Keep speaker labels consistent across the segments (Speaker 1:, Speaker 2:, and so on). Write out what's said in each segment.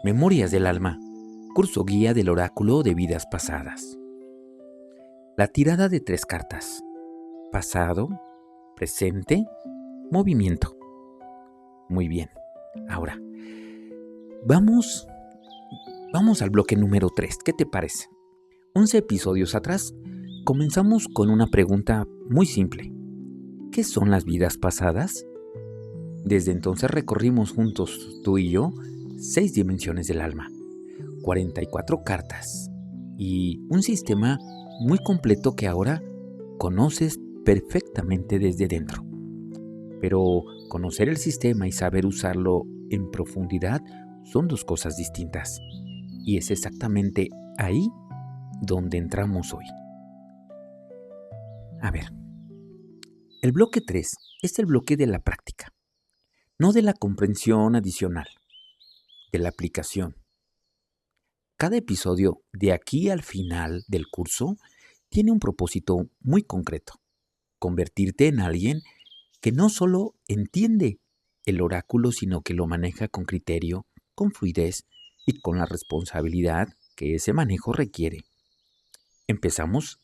Speaker 1: Memorias del alma, curso guía del oráculo de vidas pasadas. La tirada de 3 cartas: pasado, presente, movimiento. Muy bien. Ahora, vamos al bloque número 3. ¿Qué te parece? 11 episodios atrás, comenzamos con una pregunta muy simple. ¿Qué son las vidas pasadas? Desde entonces recorrimos juntos, tú y yo, 6 dimensiones del alma, 44 cartas y un sistema muy completo que ahora conoces perfectamente desde dentro. Pero conocer el sistema y saber usarlo en profundidad son 2 cosas distintas. Y es exactamente ahí donde entramos hoy. A ver, el bloque 3 es el bloque de la práctica, no de la comprensión adicional, de la aplicación. Cada episodio de aquí al final del curso tiene un propósito muy concreto: convertirte en alguien que no solo entiende el oráculo, sino que lo maneja con criterio, con fluidez y con la responsabilidad que ese manejo requiere. Empezamos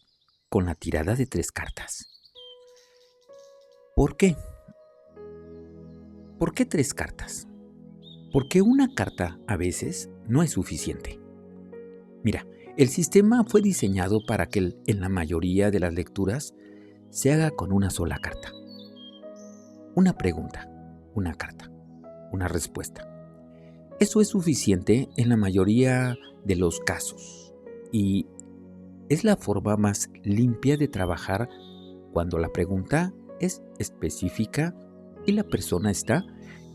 Speaker 1: con la tirada de 3 cartas. ¿Por qué? ¿Por qué 3 cartas? Porque una carta a veces no es suficiente. Mira, el sistema fue diseñado para que en la mayoría de las lecturas se haga con una sola carta. Una pregunta, una carta, una respuesta. Eso es suficiente en la mayoría de los casos y es la forma más limpia de trabajar cuando la pregunta es específica y la persona está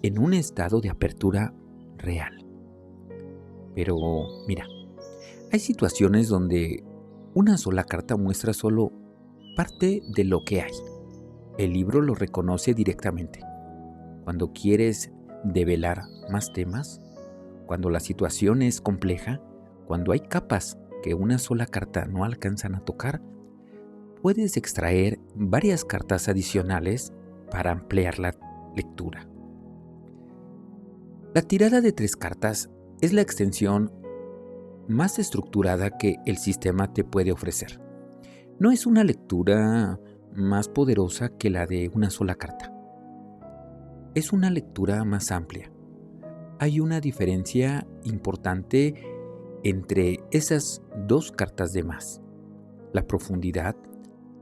Speaker 1: en un estado de apertura real. Pero mira, hay situaciones donde una sola carta muestra solo parte de lo que hay. El libro lo reconoce directamente. Cuando quieres develar más temas, cuando la situación es compleja, cuando hay capas que una sola carta no alcanzan a tocar, puedes extraer varias cartas adicionales para ampliar la lectura. La tirada de 3 cartas es la extensión más estructurada que el sistema te puede ofrecer. No es una lectura más poderosa que la de una sola carta. Es una lectura más amplia. Hay una diferencia importante entre esas 2 cartas de más. La profundidad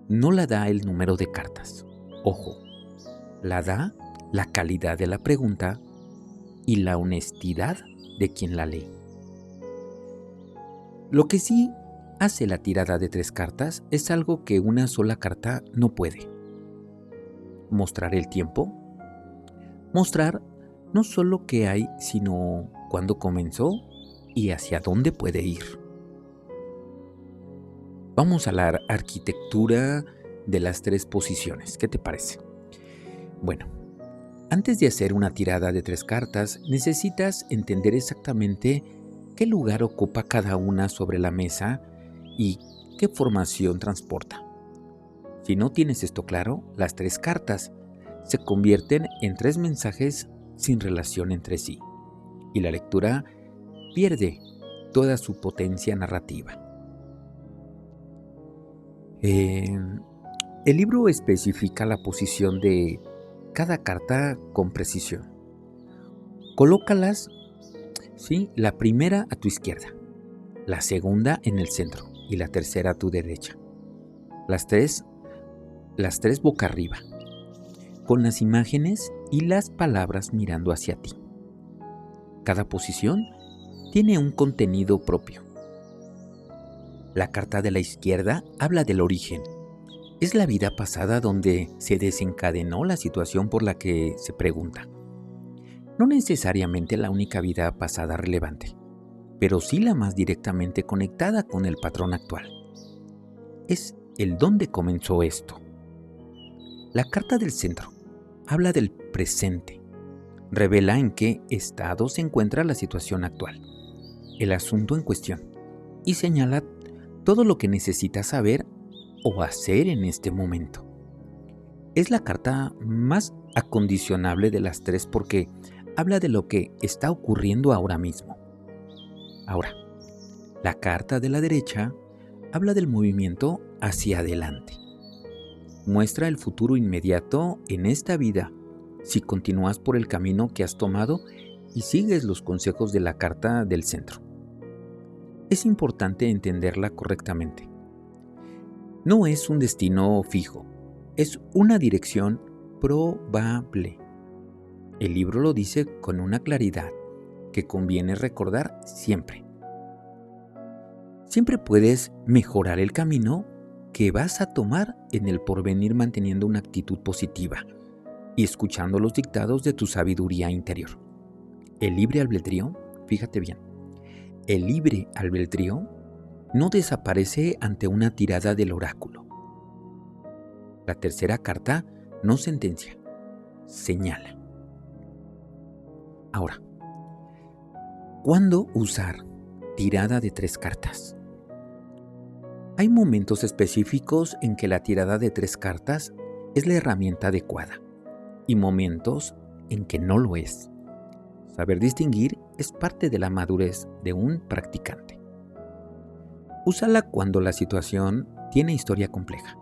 Speaker 1: no la da el número de cartas. Ojo, la da la calidad de la pregunta y la honestidad de quien la lee. Lo que sí hace la tirada de 3 cartas es algo que una sola carta no puede: mostrar el tiempo, mostrar no solo qué hay, sino cuándo comenzó y hacia dónde puede ir. Vamos a la arquitectura de las 3 posiciones. ¿Qué te parece? Bueno, antes de hacer una tirada de 3 cartas, necesitas entender exactamente qué lugar ocupa cada una sobre la mesa y qué formación transporta. Si no tienes esto claro, las 3 cartas se convierten en 3 mensajes sin relación entre sí, y la lectura pierde toda su potencia narrativa. El libro especifica la posición de cada carta con precisión. Colócalas, ¿sí?, la primera a tu izquierda, la segunda en el centro y la tercera a tu derecha. Las tres boca arriba, con las imágenes y las palabras mirando hacia ti. Cada posición tiene un contenido propio. La carta de la izquierda habla del origen. Es la vida pasada donde se desencadenó la situación por la que se pregunta. No necesariamente la única vida pasada relevante, pero sí la más directamente conectada con el patrón actual. Es el dónde comenzó esto. La carta del centro habla del presente. Revela en qué estado se encuentra la situación actual, el asunto en cuestión, y señala todo lo que necesitas saber o hacer en este momento. Es la carta más acondicionable de las tres porque habla de lo que está ocurriendo ahora mismo. Ahora, la carta de la derecha habla del movimiento hacia adelante. Muestra el futuro inmediato en esta vida si continúas por el camino que has tomado y sigues los consejos de la carta del centro. Es importante entenderla correctamente. No es un destino fijo, es una dirección probable. El libro lo dice con una claridad que conviene recordar siempre. Siempre puedes mejorar el camino que vas a tomar en el porvenir manteniendo una actitud positiva y escuchando los dictados de tu sabiduría interior. El libre albedrío, fíjate bien, el libre albedrío no desaparece ante una tirada del oráculo. La tercera carta no sentencia, señala. Ahora, ¿cuándo usar tirada de 3 cartas? Hay momentos específicos en que la tirada de 3 cartas es la herramienta adecuada y momentos en que no lo es. Saber distinguir es parte de la madurez de un practicante. Úsala cuando la situación tiene historia compleja,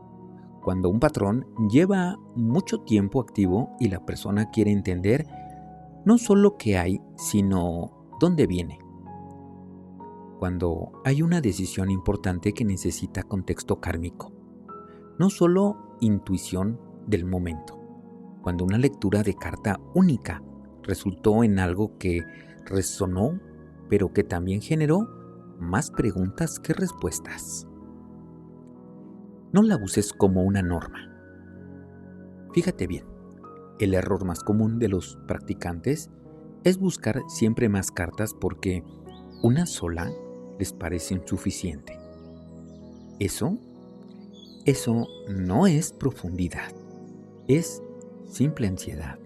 Speaker 1: cuando un patrón lleva mucho tiempo activo y la persona quiere entender no solo qué hay, sino dónde viene. Cuando hay una decisión importante que necesita contexto kármico, no solo intuición del momento. Cuando una lectura de carta única resultó en algo que resonó, pero que también generó más preguntas que respuestas. No la uses como una norma. Fíjate bien, el error más común de los practicantes es buscar siempre más cartas porque una sola les parece insuficiente. Eso no es profundidad, es simple ansiedad.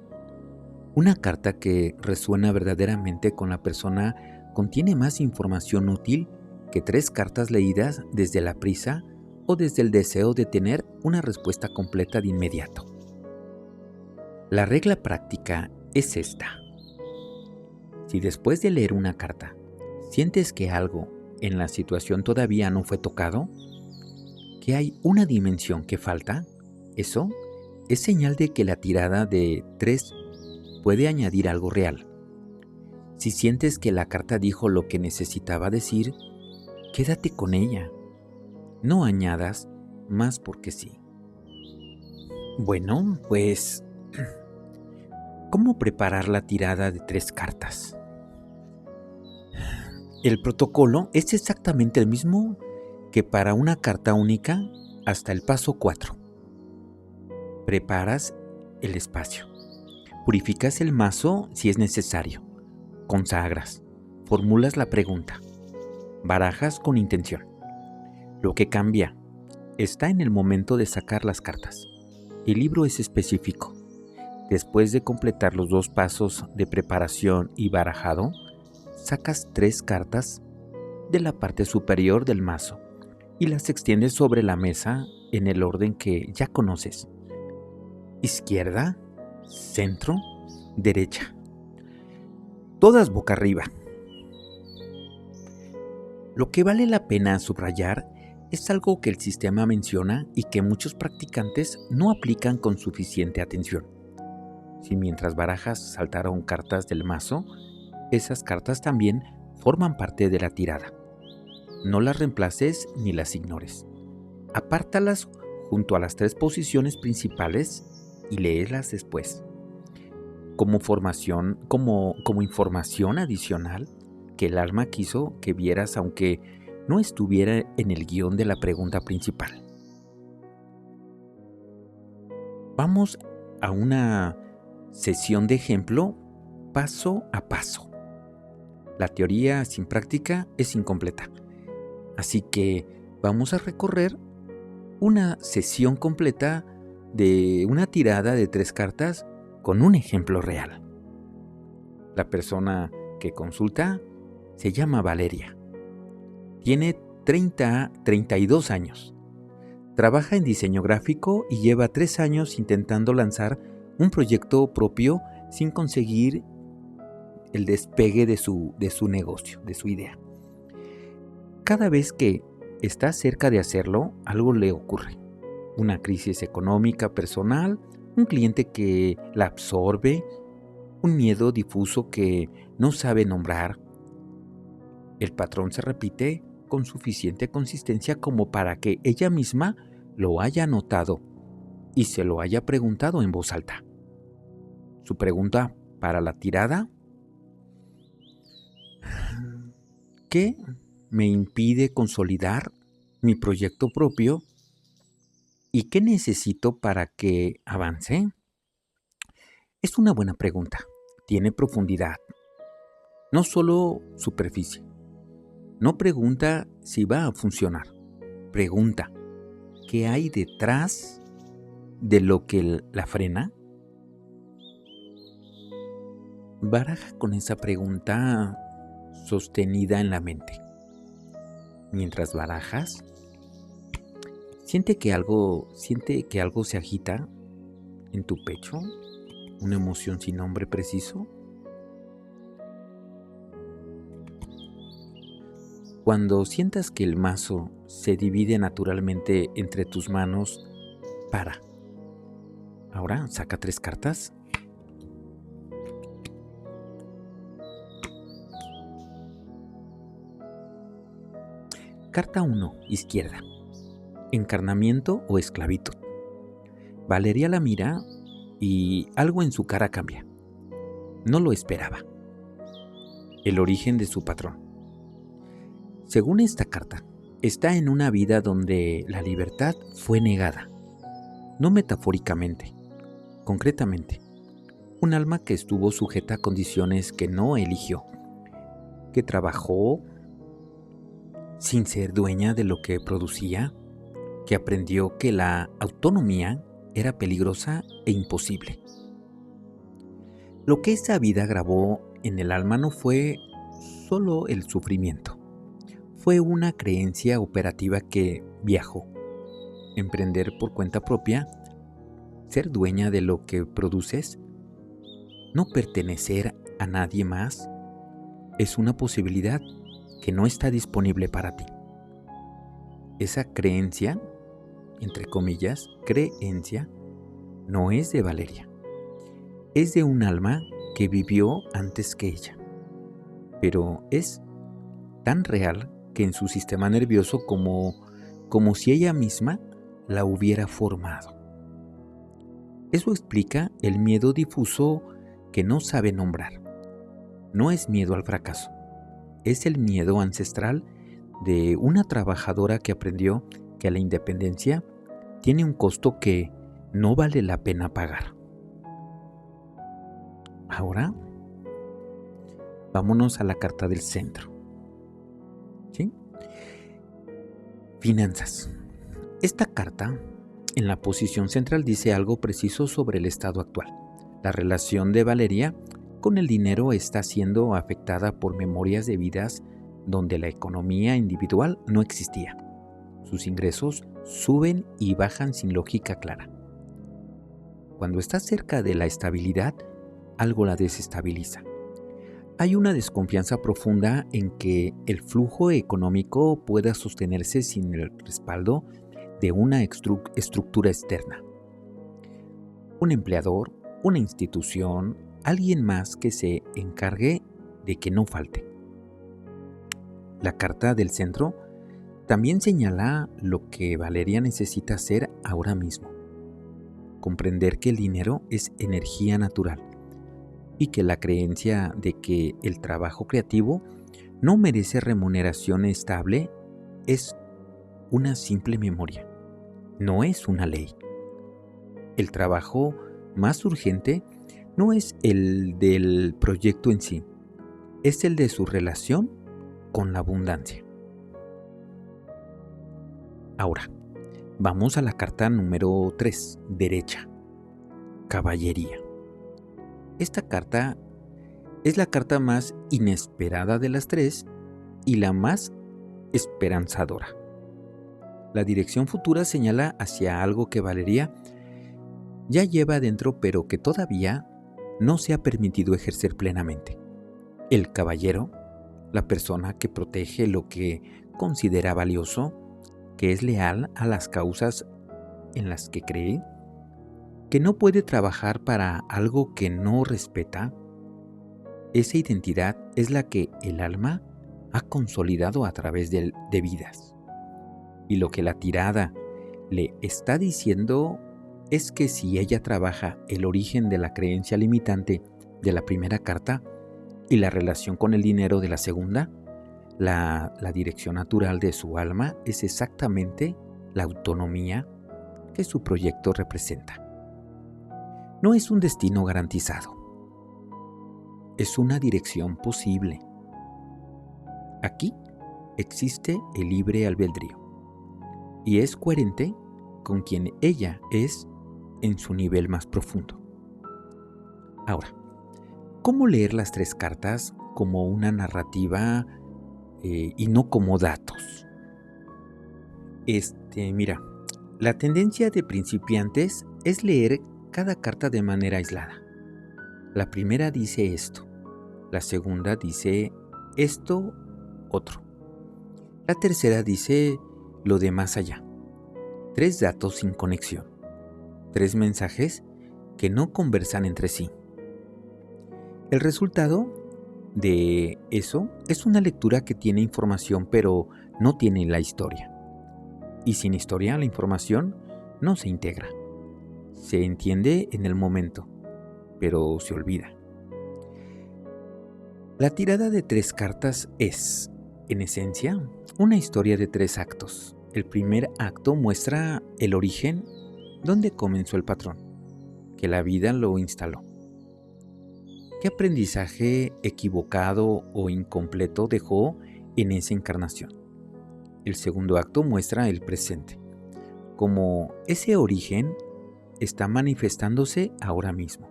Speaker 1: Una carta que resuena verdaderamente con la persona contiene más información útil que 3 cartas leídas desde la prisa o desde el deseo de tener una respuesta completa de inmediato. La regla práctica es esta. Si después de leer una carta sientes que algo en la situación todavía no fue tocado, que hay una dimensión que falta, eso es señal de que la tirada de 3 puede añadir algo real. Si sientes que la carta dijo lo que necesitaba decir, quédate con ella. No añadas más porque sí. Bueno, pues, ¿cómo preparar la tirada de 3 cartas? El protocolo es exactamente el mismo que para una carta única hasta el paso 4. Preparas el espacio. Purificas el mazo si es necesario. Consagras. Formulas la pregunta. Barajas con intención. Lo que cambia está en el momento de sacar las cartas. El libro es específico. Después de completar los 2 pasos de preparación y barajado, sacas 3 cartas de la parte superior del mazo y las extiendes sobre la mesa en el orden que ya conoces. Izquierda, centro, derecha. Todas boca arriba. Lo que vale la pena subrayar es algo que el sistema menciona y que muchos practicantes no aplican con suficiente atención. Si mientras barajas saltaron cartas del mazo, esas cartas también forman parte de la tirada. No las reemplaces ni las ignores. Apártalas junto a las 3 posiciones principales y léelas después. Como información adicional que el alma quiso que vieras aunque no estuviera en el guión de la pregunta principal. Vamos a una sesión de ejemplo paso a paso. La teoría sin práctica es incompleta. Así que vamos a recorrer una sesión completa de una tirada de 3 cartas con un ejemplo real. La persona que consulta se llama Valeria. Tiene 32 años. Trabaja en diseño gráfico y lleva 3 años intentando lanzar un proyecto propio sin conseguir el despegue de su negocio, de su idea. Cada vez que está cerca de hacerlo, algo le ocurre. Una crisis económica personal, un cliente que la absorbe, un miedo difuso que no sabe nombrar. El patrón se repite con suficiente consistencia como para que ella misma lo haya notado y se lo haya preguntado en voz alta. Su pregunta para la tirada: ¿qué me impide consolidar mi proyecto propio y qué necesito para que avance? Es una buena pregunta. Tiene profundidad, no solo superficie. No pregunta si va a funcionar. Pregunta, ¿qué hay detrás de lo que la frena? Baraja con esa pregunta sostenida en la mente. Mientras barajas, siente que algo se agita en tu pecho, una emoción sin nombre preciso. Cuando sientas que el mazo se divide naturalmente entre tus manos, para. Ahora saca 3 cartas. Carta 1, izquierda. Encarnamiento o esclavitud. Valeria la mira y algo en su cara cambia. No lo esperaba. El origen de su patrón. Según esta carta, está en una vida donde la libertad fue negada. No metafóricamente, concretamente. Un alma que estuvo sujeta a condiciones que no eligió, que trabajó sin ser dueña de lo que producía, que aprendió que la autonomía era peligrosa e imposible. Lo que esa vida grabó en el alma no fue solo el sufrimiento, fue una creencia operativa que viajó. Emprender por cuenta propia, ser dueña de lo que produces, no pertenecer a nadie más, es una posibilidad que no está disponible para ti. Esa creencia, entre comillas, creencia, no es de Valeria. Es de un alma que vivió antes que ella. Pero es tan real que en su sistema nervioso como si ella misma la hubiera formado. Eso explica el miedo difuso que no sabe nombrar. No es miedo al fracaso. Es el miedo ancestral de una trabajadora que aprendió que la independencia tiene un costo que no vale la pena pagar. Ahora, vámonos a la carta del centro. ¿Sí? Finanzas. Esta carta, en la posición central, dice algo preciso sobre el estado actual. La relación de Valeria con el dinero está siendo afectada por memorias de vidas donde la economía individual no existía. Sus ingresos suben y bajan sin lógica clara. Cuando está cerca de la estabilidad, algo la desestabiliza. Hay una desconfianza profunda en que el flujo económico pueda sostenerse sin el respaldo de una estructura externa. Un empleador, una institución, alguien más que se encargue de que no falte. La carta del centro también señala lo que Valeria necesita hacer ahora mismo. Comprender que el dinero es energía natural y que la creencia de que el trabajo creativo no merece remuneración estable es una simple memoria, no es una ley. El trabajo más urgente no es el del proyecto en sí, es el de su relación con la abundancia. Ahora, vamos a la carta número 3, derecha, caballería. Esta carta es la carta más inesperada de las 3 y la más esperanzadora. La dirección futura señala hacia algo que Valeria ya lleva adentro, pero que todavía no se ha permitido ejercer plenamente. El caballero, la persona que protege lo que considera valioso, que es leal a las causas en las que cree, que no puede trabajar para algo que no respeta. Esa identidad es la que el alma ha consolidado a través de vidas. Y lo que la tirada le está diciendo es que si ella trabaja el origen de la creencia limitante de la primera carta y la relación con el dinero de la segunda, la dirección natural de su alma es exactamente la autonomía que su proyecto representa. No es un destino garantizado, es una dirección posible. Aquí existe el libre albedrío y es coherente con quien ella es en su nivel más profundo. Ahora, ¿cómo leer las 3 cartas como una narrativa y no como datos? Mira, la tendencia de principiantes es leer cada carta de manera aislada. La primera dice esto, la segunda dice esto, otro. La tercera dice lo de más allá. 3 datos sin conexión. 3 mensajes que no conversan entre sí. El resultado de eso es una lectura que tiene información pero no tiene la historia. Y sin historia la información no se integra. Se entiende en el momento, pero se olvida. La tirada de 3 cartas es, en esencia, una historia de 3 actos. El primer acto muestra el origen donde comenzó el patrón, que la vida lo instaló. ¿Qué aprendizaje equivocado o incompleto dejó en esa encarnación? El segundo acto muestra el presente, como ese origen está manifestándose ahora mismo.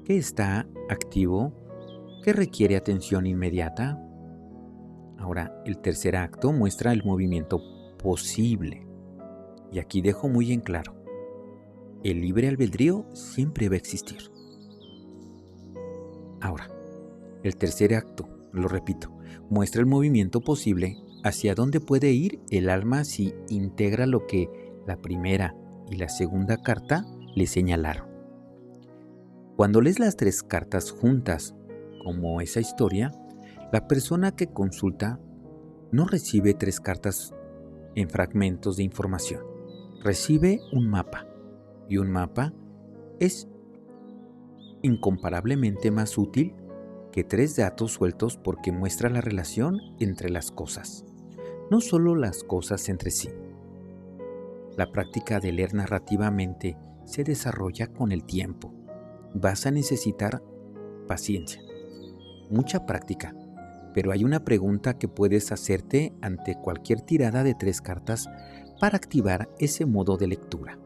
Speaker 1: ¿Qué está activo? ¿Qué requiere atención inmediata? Ahora, el tercer acto muestra el movimiento posible. Y aquí dejo muy en claro, el libre albedrío siempre va a existir. Ahora, el tercer acto, lo repito, muestra el movimiento posible hacia dónde puede ir el alma si integra lo que la primera y la segunda carta le señalaron. Cuando lees las 3 cartas juntas, como esa historia, la persona que consulta no recibe 3 cartas en fragmentos de información. Recibe un mapa, y un mapa es incomparablemente más útil que 3 datos sueltos porque muestra la relación entre las cosas, no solo las cosas entre sí. La práctica de leer narrativamente se desarrolla con el tiempo. Vas a necesitar paciencia, mucha práctica, pero hay una pregunta que puedes hacerte ante cualquier tirada de 3 cartas para activar ese modo de lectura.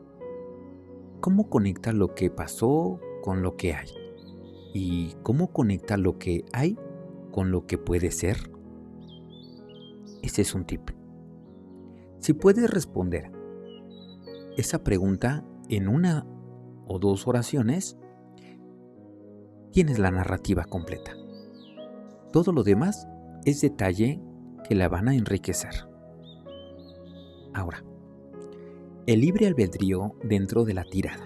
Speaker 1: ¿Cómo conecta lo que pasó con lo que hay? ¿Y cómo conecta lo que hay con lo que puede ser? Ese es un tip. Si puedes responder esa pregunta en 1 o 2 oraciones, tienes la narrativa completa. Todo lo demás es detalle que la van a enriquecer. Ahora, el libre albedrío dentro de la tirada.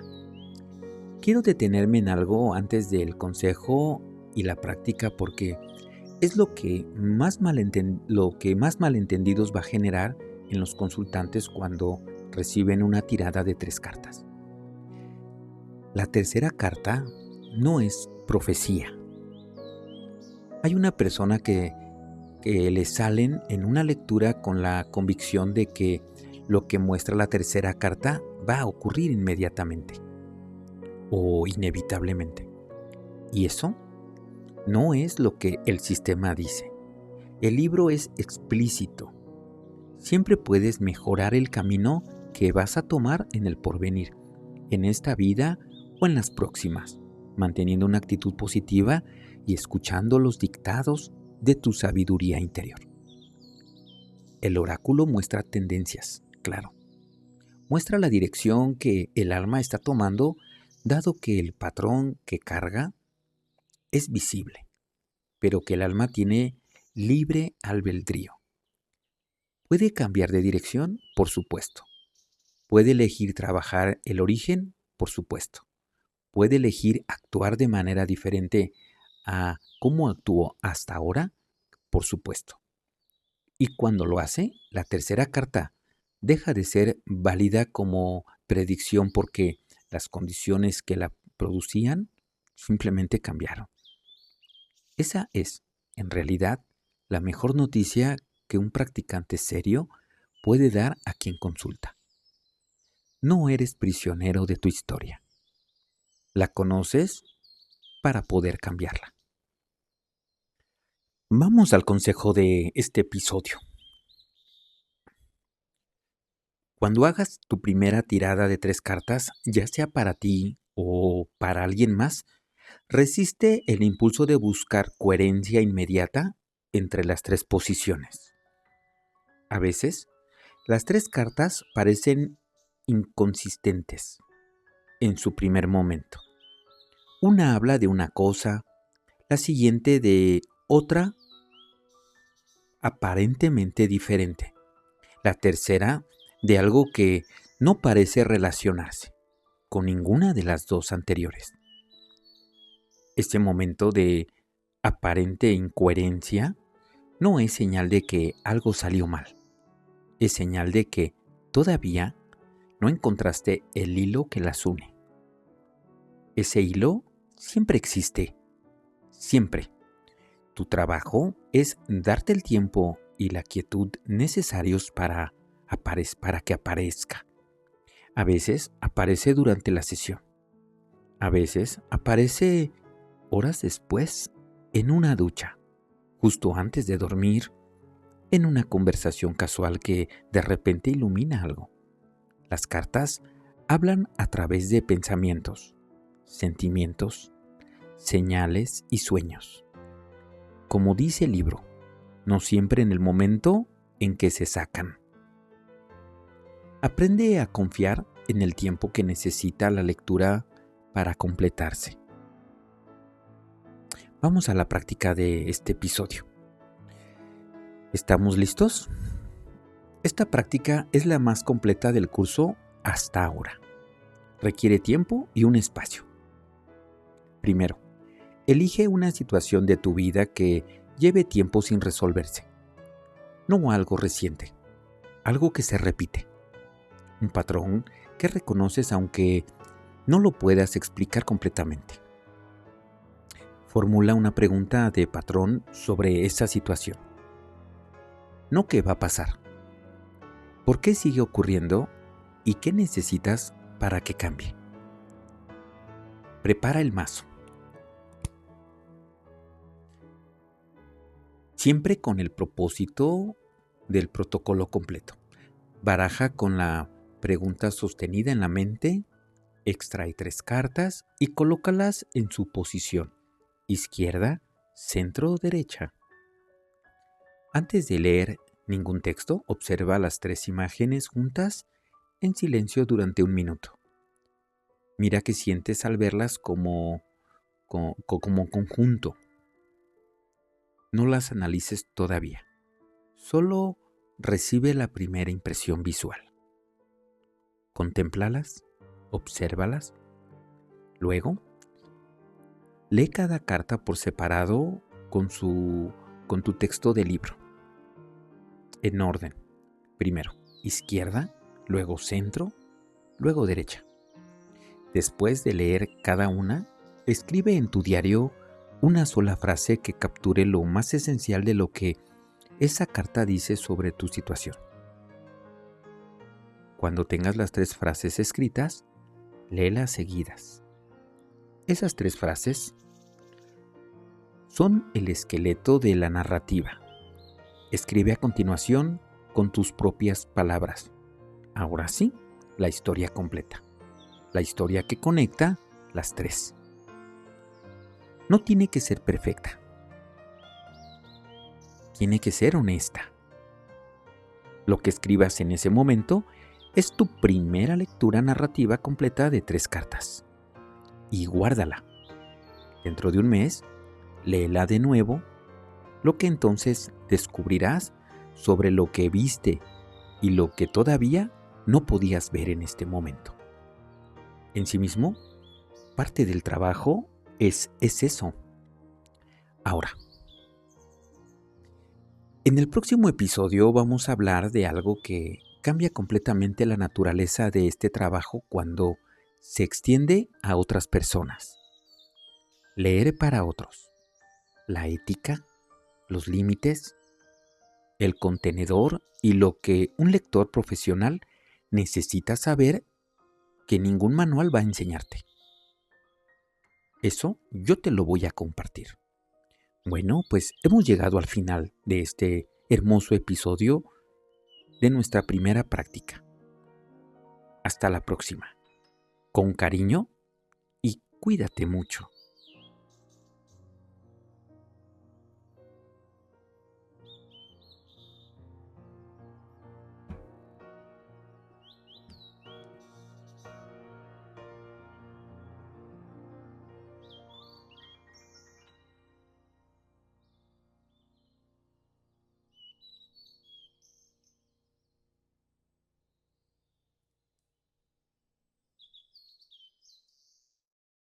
Speaker 1: Quiero detenerme en algo antes del consejo y la práctica porque es lo que más malentendidos va a generar en los consultantes cuando reciben una tirada de 3 cartas. La tercera carta no es profecía. Hay una persona que le salen en una lectura con la convicción de que lo que muestra la tercera carta va a ocurrir inmediatamente o inevitablemente. Y eso no es lo que el sistema dice. El libro es explícito. Siempre puedes mejorar el camino que vas a tomar en el porvenir, en esta vida o en las próximas, manteniendo una actitud positiva y escuchando los dictados de tu sabiduría interior. El oráculo muestra tendencias, claro. Muestra la dirección que el alma está tomando, dado que el patrón que carga es visible, pero que el alma tiene libre albedrío. ¿Puede cambiar de dirección? Por supuesto. ¿Puede elegir trabajar el origen? Por supuesto. ¿Puede elegir actuar de manera diferente a cómo actuó hasta ahora? Por supuesto. Y cuando lo hace, la tercera carta deja de ser válida como predicción porque las condiciones que la producían simplemente cambiaron. Esa es, en realidad, la mejor noticia que un practicante serio puede dar a quien consulta. No eres prisionero de tu historia. La conoces para poder cambiarla. Vamos al consejo de este episodio. Cuando hagas tu primera tirada de 3 cartas, ya sea para ti o para alguien más, resiste el impulso de buscar coherencia inmediata entre las 3 posiciones. A veces, las 3 cartas parecen inconsistentes en su primer momento. Una habla de una cosa, la siguiente de otra aparentemente diferente. La tercera de algo que no parece relacionarse con ninguna de las dos anteriores. Este momento de aparente incoherencia no es señal de que algo salió mal. Es señal de que todavía no encontraste el hilo que las une. Ese hilo siempre existe, siempre. Tu trabajo es darte el tiempo y la quietud necesarios para que aparezca. A veces aparece durante la sesión. A veces aparece horas después en una ducha, justo antes de dormir, en una conversación casual que de repente ilumina algo. Las cartas hablan a través de pensamientos, sentimientos, señales y sueños. Como dice el libro, no siempre en el momento en que se sacan. Aprende a confiar en el tiempo que necesita la lectura para completarse. Vamos a la práctica de este episodio. ¿Estamos listos? Esta práctica es la más completa del curso hasta ahora. Requiere tiempo y un espacio. Primero, elige una situación de tu vida que lleve tiempo sin resolverse. No algo reciente, algo que se repite. Un patrón que reconoces aunque no lo puedas explicar completamente. Formula una pregunta de patrón sobre esa situación. No qué va a pasar. ¿Por qué sigue ocurriendo y qué necesitas para que cambie? Prepara el mazo. Siempre con el propósito del protocolo completo. Baraja con la pregunta sostenida en la mente, extrae 3 cartas y colócalas en su posición, izquierda, centro o derecha. Antes de leer ningún texto, observa las 3 imágenes juntas en silencio durante 1 minuto. Mira qué sientes al verlas como conjunto. No las analices todavía. Solo recibe la primera impresión visual. Contémplalas, obsérvalas. Luego, lee cada carta por separado con tu texto de libro. En orden. Primero, izquierda, luego centro, luego derecha. Después de leer cada una, escribe en tu diario una sola frase que capture lo más esencial de lo que esa carta dice sobre tu situación. Cuando tengas las 3 frases escritas, léelas seguidas. Esas 3 frases son el esqueleto de la narrativa. Escribe a continuación con tus propias palabras. Ahora sí, la historia completa. La historia que conecta las 3. No tiene que ser perfecta. Tiene que ser honesta. Lo que escribas en ese momento es tu primera lectura narrativa completa de 3 cartas. Y guárdala. Dentro de un mes, léela de nuevo, lo que entonces descubrirás sobre lo que viste y lo que todavía no podías ver en este momento. En sí mismo, parte del trabajo es eso. Ahora, en el próximo episodio vamos a hablar de algo que cambia completamente la naturaleza de este trabajo cuando se extiende a otras personas. Leer para otros. La ética, los límites, el contenedor y lo que un lector profesional necesita saber que ningún manual va a enseñarte. Eso yo te lo voy a compartir. Bueno, pues hemos llegado al final de este hermoso episodio de nuestra primera práctica. Hasta la próxima. Con cariño y cuídate mucho.